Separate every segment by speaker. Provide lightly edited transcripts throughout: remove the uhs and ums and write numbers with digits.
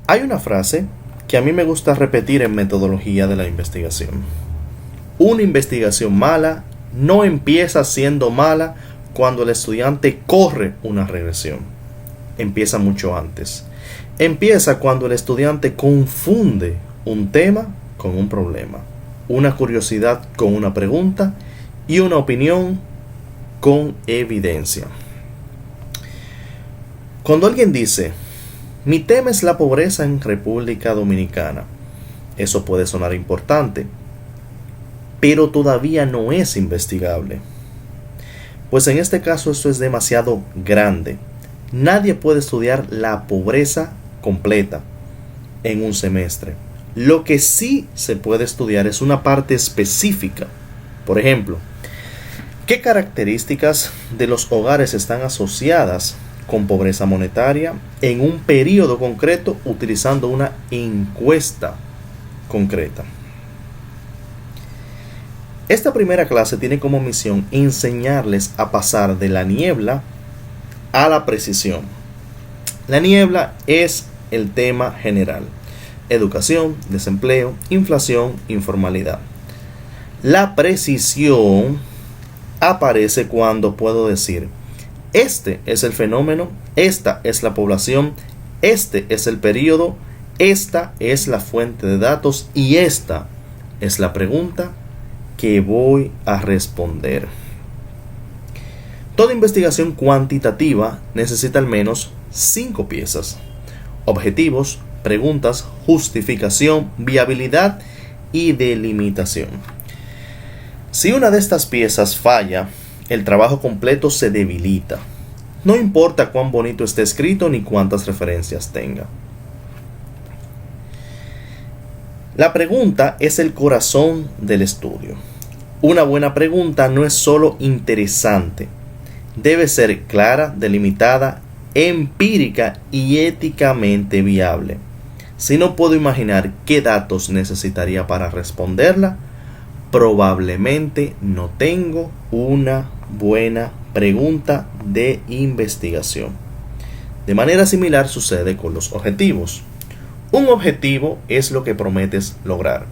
Speaker 1: Hay una frase que a mí me gusta repetir en metodología de la investigación. Una investigación mala no empieza siendo mala cuando el estudiante corre una regresión. Empieza mucho antes. Empieza cuando el estudiante confunde un tema con un problema, una curiosidad con una pregunta y una opinión con evidencia. Cuando alguien dice, mi tema es la pobreza en República Dominicana, eso puede sonar importante, pero todavía no es investigable. Pues en este caso esto es demasiado grande. Nadie puede estudiar la pobreza completa en un semestre. Lo que sí se puede estudiar es una parte específica. Por ejemplo, ¿qué características de los hogares están asociadas con pobreza monetaria en un periodo concreto utilizando una encuesta concreta? Esta primera clase tiene como misión enseñarles a pasar de la niebla a la precisión. La niebla es el tema general: educación, desempleo, inflación, informalidad. La precisión aparece cuando puedo decir, este es el fenómeno, esta es la población, este es el periodo, esta es la fuente de datos y esta es la pregunta que voy a responder. Toda investigación cuantitativa necesita al menos 5 piezas: objetivos, preguntas, justificación, viabilidad y delimitación. Si una de estas piezas falla, el trabajo completo se debilita. No importa cuán bonito esté escrito ni cuántas referencias tenga. La pregunta es el corazón del estudio. Una buena pregunta no es solo interesante, debe ser clara, delimitada, empírica y éticamente viable. Si no puedo imaginar qué datos necesitaría para responderla, probablemente no tengo una buena pregunta de investigación. De manera similar sucede con los objetivos. Un objetivo es lo que prometes lograr.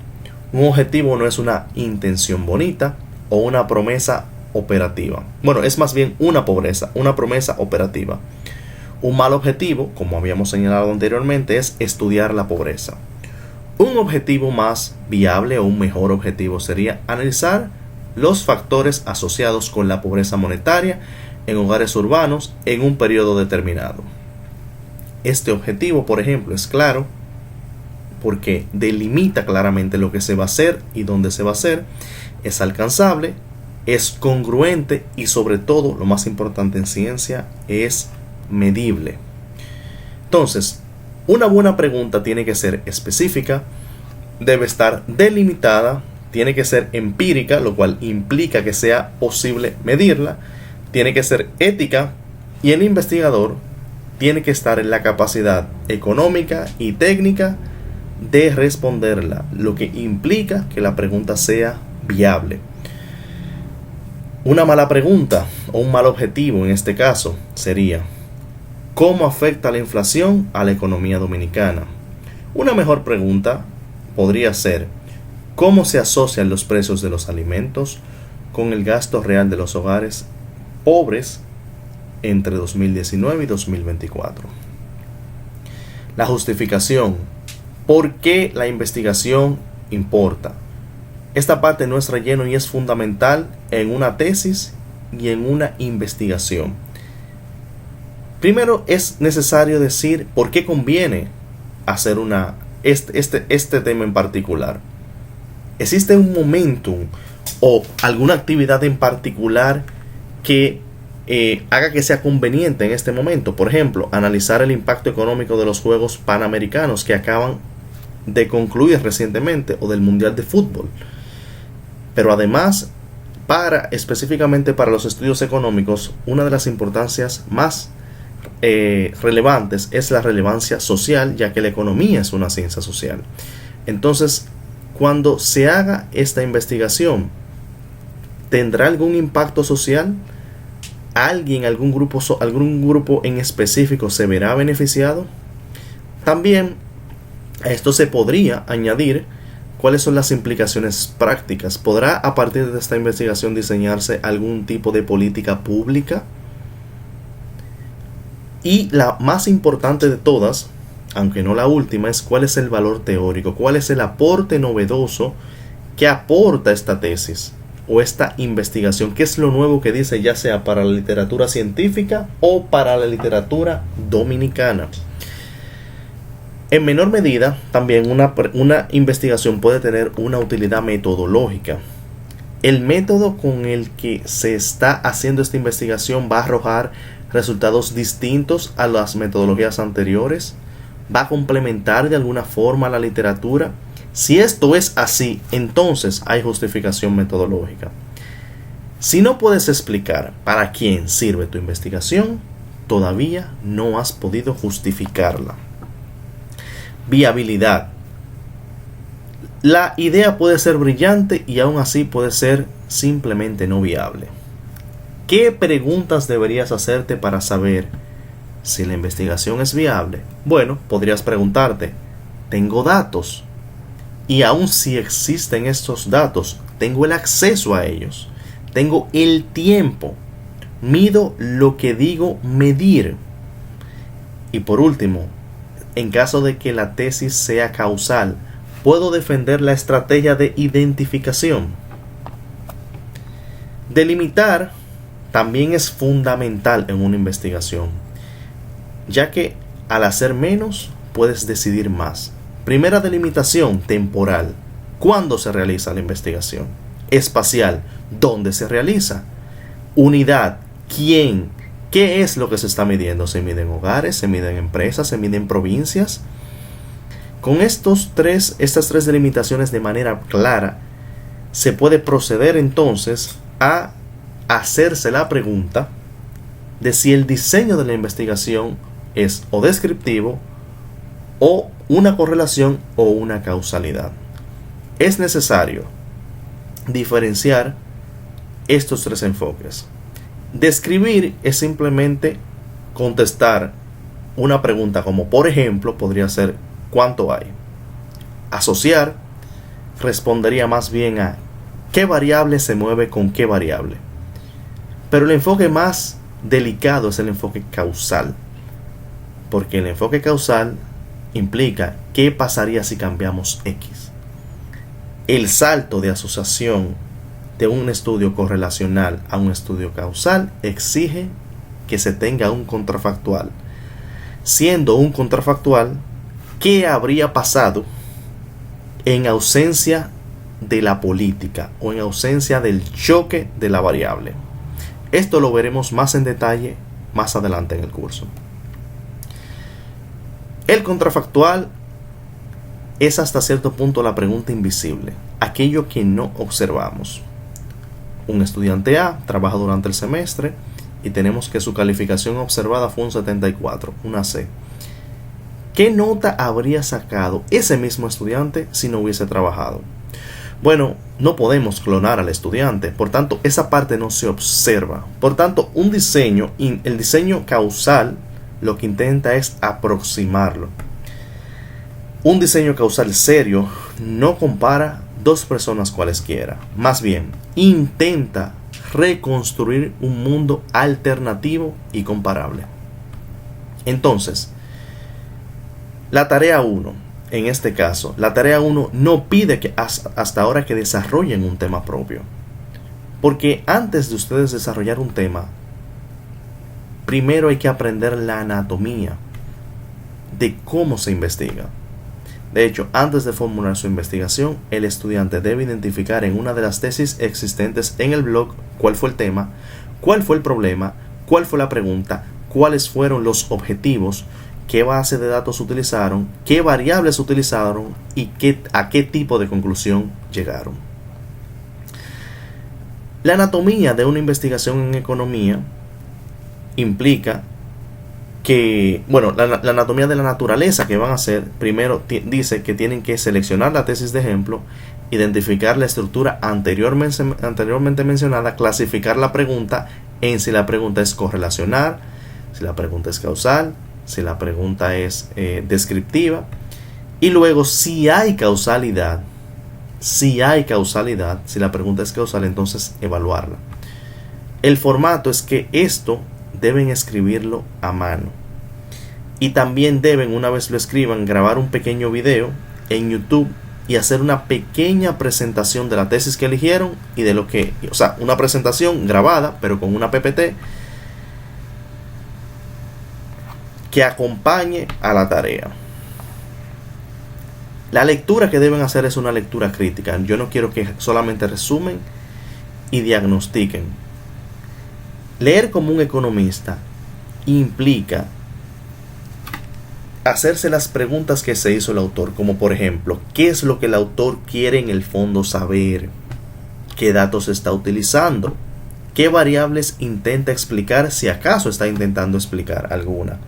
Speaker 1: Un objetivo no es una intención bonita o una promesa operativa. Bueno, es más bien una promesa operativa. Un mal objetivo, como habíamos señalado anteriormente, es estudiar la pobreza. Un objetivo más viable o un mejor objetivo sería analizar los factores asociados con la pobreza monetaria en hogares urbanos en un periodo determinado. Este objetivo, por ejemplo, es claro porque delimita claramente lo que se va a hacer y dónde se va a hacer, es alcanzable, es congruente y sobre todo, lo más importante en ciencia, es medible. Entonces, una buena pregunta tiene que ser específica, debe estar delimitada, tiene que ser empírica, lo cual implica que sea posible medirla, tiene que ser ética y el investigador tiene que estar en la capacidad económica y técnica de responderla, lo que implica que la pregunta sea viable. Una mala pregunta o un mal objetivo en este caso sería: ¿cómo afecta la inflación a la economía dominicana? Una mejor pregunta podría ser: ¿cómo se asocian los precios de los alimentos con el gasto real de los hogares pobres entre 2019 y 2024? La justificación: ¿por qué la investigación importa? Esta parte no es relleno y es fundamental en una tesis y en una investigación. Primero es necesario decir por qué conviene hacer este tema en particular. ¿Existe un momentum o alguna actividad en particular que haga que sea conveniente en este momento? Por ejemplo, analizar el impacto económico de los Juegos Panamericanos que acaban de concluir recientemente o del Mundial de Fútbol. Pero además, específicamente para los estudios económicos, una de las importancias más relevantes es la relevancia social, ya que la economía es una ciencia social. Entonces, cuando se haga esta investigación, ¿tendrá algún impacto social? ¿Algún grupo en específico se verá beneficiado? También A esto se podría añadir cuáles son las implicaciones prácticas. ¿Podrá a partir de esta investigación diseñarse algún tipo de política pública? Y la más importante de todas, aunque no la última, es cuál es el valor teórico, cuál es el aporte novedoso que aporta esta tesis o esta investigación, qué es lo nuevo que dice, ya sea para la literatura científica o para la literatura dominicana. En menor medida, también una investigación puede tener una utilidad metodológica. El método con el que se está haciendo esta investigación va a arrojar resultados distintos a las metodologías anteriores, va a complementar de alguna forma la literatura. Si esto es así, entonces hay justificación metodológica. Si no puedes explicar para quién sirve tu investigación, todavía no has podido justificarla. Viabilidad. La idea puede ser brillante y aún así puede ser simplemente no viable. ¿Qué preguntas deberías hacerte para saber si la investigación es viable? Bueno, podrías preguntarte, ¿tengo datos? Y aun si existen estos datos, ¿tengo el acceso a ellos? ¿Tengo el tiempo? ¿Mido lo que digo medir? Y por último, en caso de que la tesis sea causal, ¿puedo defender la estrategia de identificación? Delimitar también es fundamental en una investigación, ya que al hacer menos puedes decidir más. Primera delimitación, temporal. ¿Cuándo se realiza la investigación? Espacial. ¿Dónde se realiza? Unidad. ¿Quién? ¿Qué es lo que se está midiendo? ¿Se miden hogares? ¿Se miden empresas? ¿Se miden provincias? Con estas tres delimitaciones de manera clara, se puede proceder entonces a hacerse la pregunta de si el diseño de la investigación es o descriptivo o una correlación o una causalidad. Es necesario diferenciar estos tres enfoques. Describir es simplemente contestar una pregunta como, por ejemplo, podría ser ¿cuánto hay? Asociar respondería más bien a ¿qué variable se mueve con qué variable? Pero el enfoque más delicado es el enfoque causal, porque el enfoque causal implica qué pasaría si cambiamos X. El salto de asociación de un estudio correlacional a un estudio causal exige que se tenga un contrafactual. Siendo un contrafactual, ¿qué habría pasado en ausencia de la política o en ausencia del choque de la variable? Esto lo veremos más en detalle más adelante en el curso. El contrafactual es hasta cierto punto la pregunta invisible, aquello que no observamos. Un estudiante A trabaja durante el semestre y tenemos que su calificación observada fue un 74, una C. ¿Qué nota habría sacado ese mismo estudiante si no hubiese trabajado? Bueno, no podemos clonar al estudiante, por tanto, esa parte no se observa. Por tanto, el diseño causal lo que intenta es aproximarlo. Un diseño causal serio no compara dos personas cualesquiera, más bien intenta reconstruir un mundo alternativo y comparable. Entonces, la tarea 1, en este caso, la tarea 1 no pide que hasta ahora que desarrollen un tema propio, porque antes de ustedes desarrollar un tema, primero hay que aprender la anatomía de cómo se investiga. De hecho, antes de formular su investigación, el estudiante debe identificar en una de las tesis existentes en el blog cuál fue el tema, cuál fue el problema, cuál fue la pregunta, cuáles fueron los objetivos, qué base de datos utilizaron, qué variables utilizaron y a qué tipo de conclusión llegaron. La anatomía de una investigación en economía implica que, la anatomía de la naturaleza que van a hacer, primero dice que tienen que seleccionar la tesis de ejemplo, identificar la estructura anteriormente mencionada, clasificar la pregunta en si la pregunta es correlacional, si la pregunta es causal, si la pregunta es descriptiva, Y luego, si hay causalidad, si la pregunta es causal, entonces evaluarla. El formato es que esto deben escribirlo a mano. Y también deben, una vez lo escriban, grabar un pequeño video en YouTube y hacer una pequeña presentación de la tesis que eligieron y de lo que, o sea, una presentación grabada, pero con una PPT que acompañe a la tarea. La lectura que deben hacer es una lectura crítica. Yo no quiero que solamente resumen y diagnostiquen. Leer como un economista implica hacerse las preguntas que se hizo el autor, como por ejemplo, ¿qué es lo que el autor quiere en el fondo saber? ¿Qué datos está utilizando? ¿Qué variables intenta explicar, si acaso está intentando explicar alguna?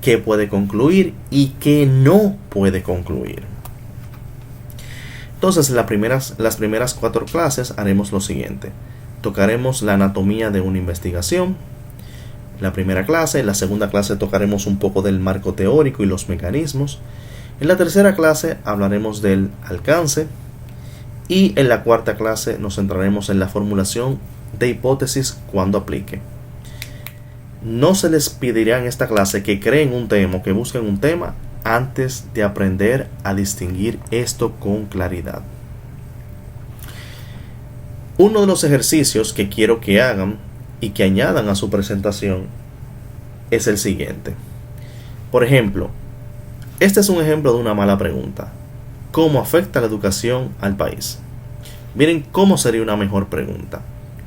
Speaker 1: ¿Qué puede concluir y qué no puede concluir? Entonces, las primeras 4 clases haremos lo siguiente. Tocaremos la anatomía de una investigación. La primera clase. En la segunda clase tocaremos un poco del marco teórico y los mecanismos. En la tercera clase hablaremos del alcance. Y en la cuarta clase nos centraremos en la formulación de hipótesis cuando aplique. No se les pedirá en esta clase que creen un tema o que busquen un tema antes de aprender a distinguir esto con claridad. Uno de los ejercicios que quiero que hagan y que añadan a su presentación es el siguiente. Por ejemplo, este es un ejemplo de una mala pregunta. ¿Cómo afecta la educación al país? Miren cómo sería una mejor pregunta.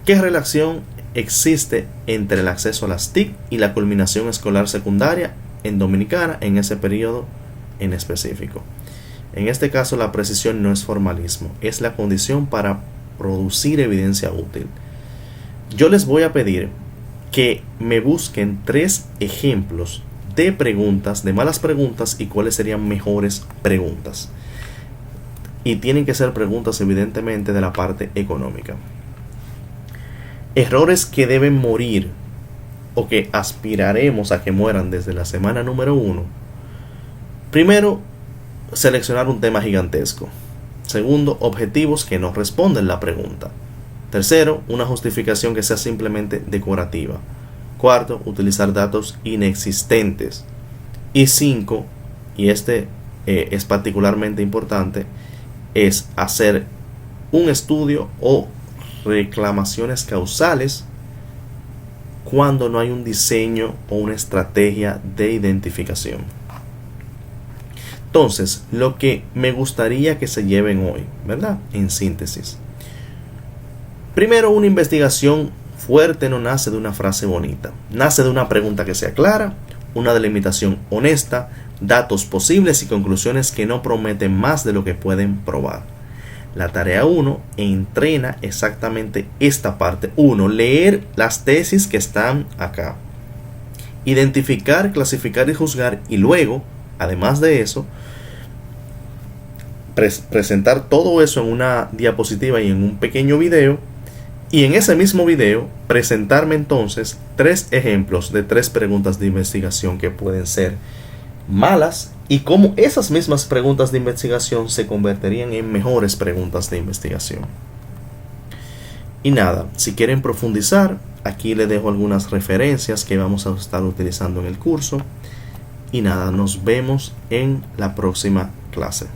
Speaker 1: ¿Qué relación existe entre el acceso a las TIC y la culminación escolar secundaria en Dominicana en ese periodo en específico? En este caso, la precisión no es formalismo, es la condición para producir evidencia útil. Yo les voy a pedir que me busquen 3 ejemplos de preguntas, de malas preguntas, y cuáles serían mejores preguntas. Y tienen que ser preguntas evidentemente de la parte económica. Errores que deben morir o que aspiraremos a que mueran desde la semana número 1. Primero, seleccionar un tema gigantesco. Segundo, objetivos que no responden la pregunta. Tercero, una justificación que sea simplemente decorativa. Cuarto, utilizar datos inexistentes. Y 5, y este es particularmente importante, es hacer un estudio o reclamaciones causales cuando no hay un diseño o una estrategia de identificación. Entonces, lo que me gustaría que se lleven hoy, ¿verdad? En síntesis. Primero, una investigación fuerte no nace de una frase bonita. Nace de una pregunta que sea clara, una delimitación honesta, datos posibles y conclusiones que no prometen más de lo que pueden probar. La tarea 1 entrena exactamente esta parte. 1. Leer las tesis que están acá. Identificar, clasificar y juzgar. Y luego, además de eso, presentar todo eso en una diapositiva y en un pequeño video. Y en ese mismo video, presentarme entonces 3 ejemplos de 3 preguntas de investigación que pueden ser malas y cómo esas mismas preguntas de investigación se convertirían en mejores preguntas de investigación. Y nada, si quieren profundizar, aquí les dejo algunas referencias que vamos a estar utilizando en el curso. Y nada, nos vemos en la próxima clase.